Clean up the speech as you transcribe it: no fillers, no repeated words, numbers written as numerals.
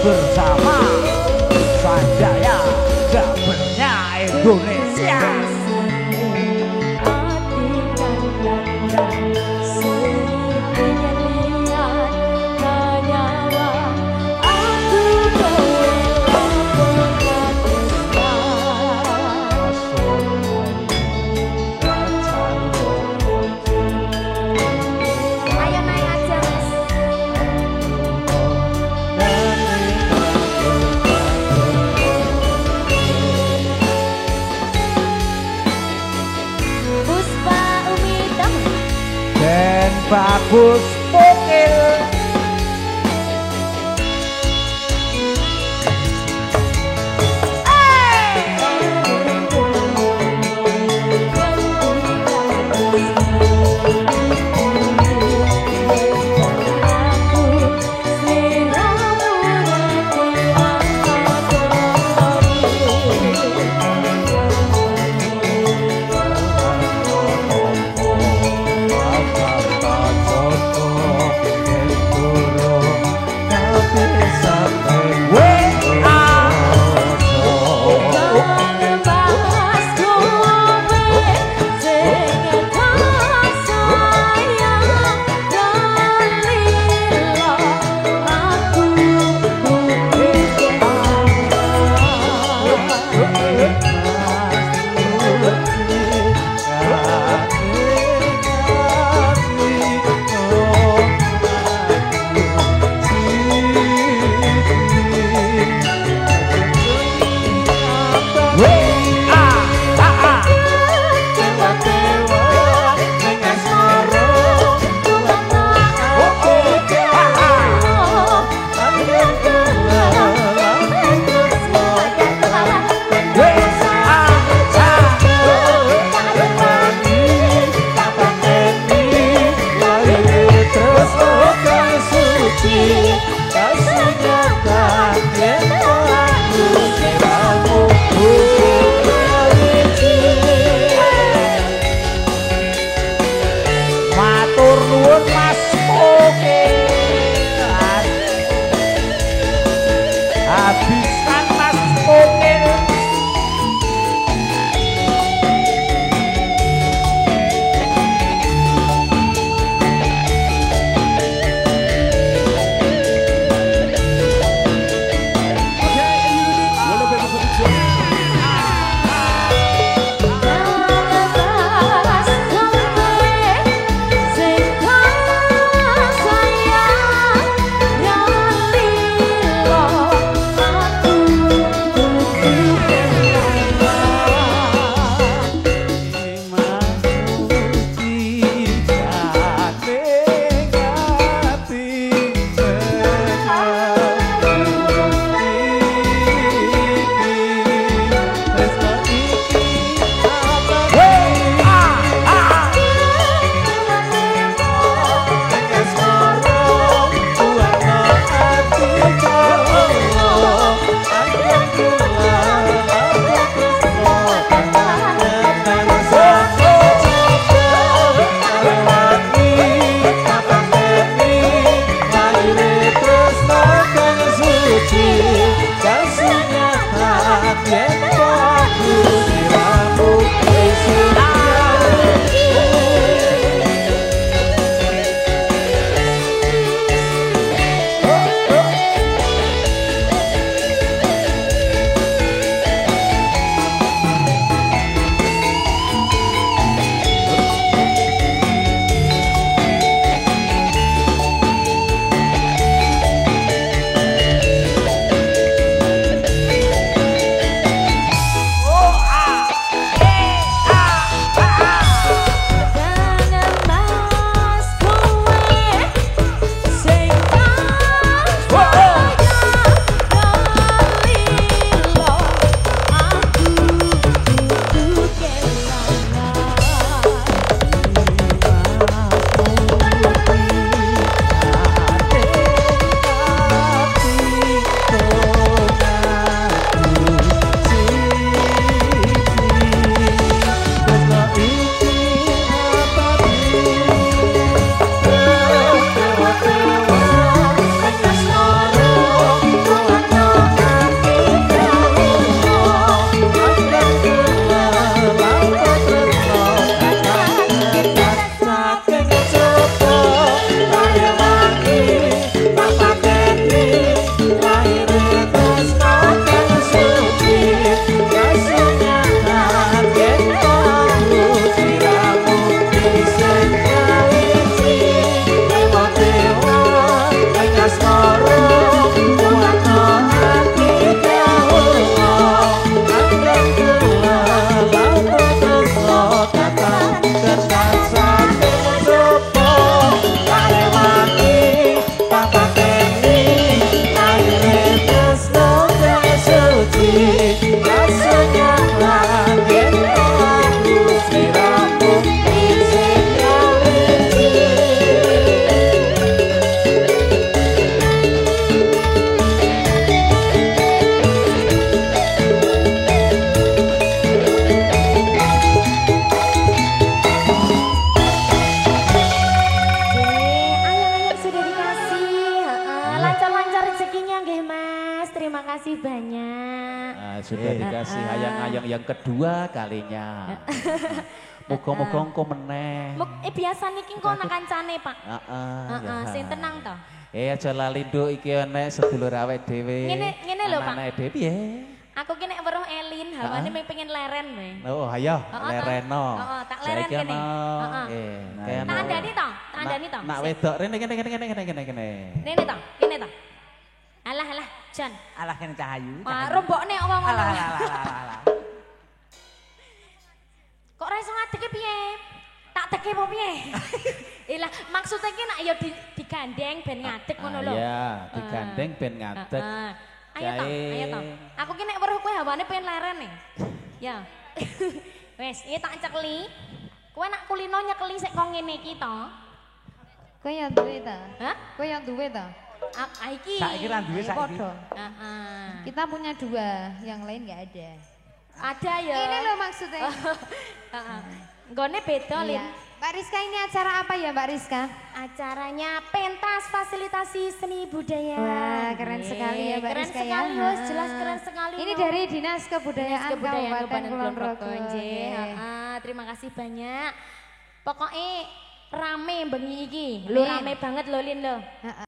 Bersama Sanjaya Gabelnya Indonesia. Bagus Pukil kasih banyak. Nah, sudah dikasih hayang-hayang yang kedua kalinya. Moga-moga engko meneh. Biasa niki engko ana kancane, Pak. Heeh. Sing tenang to. Aja lali nduk iki enek sedulur awake dhewe. Ngene lho, Pak. Anake dhewe piye? Aku ki nek weruh Elin, hawane pengen leren wae. Oh, ayo lereno. Heeh, tak leren kene. Heeh. Tak andani to, tak andani to. Nak wedok rene kene. Rene to, kene to. Alah, Jan. Alah kene cahayu. Rombokne wong ngono. Alah. Kok ora iso ngadeke piye? Tak teke apa piye? Ilah, maksudnya ki nak ya digandeng ben ngadeg ngono lho. Iya, digandeng ben ngadeg. Ayo to. Aku ki nek weruh kowe hawane pengen leren nih. Ya. Wes, iki tak cekli. Kowe nak kulino nyekeli sik kok ngene iki to. Kowe yang duwe ta? Hah? Kowe yang duwe ta? Iki. Saiki ra duwe saiki. Kita punya 2, yang lain nggak ada. Ada ya. Ini loh maksudnya. Nggone beda, Lin. Mbak Rizka, ini acara apa ya Mbak Rizka? Acaranya pentas fasilitasi seni budaya. Wah, keren sekali ya Mbak Rizka ya. Keren sekali, jelas keren sekali. Ini dari Dinas Kebudayaan Kabupaten Kulon Progo. Terima kasih banyak. Pokoknya rame bengi iki. Lo rame banget lo Lin lo.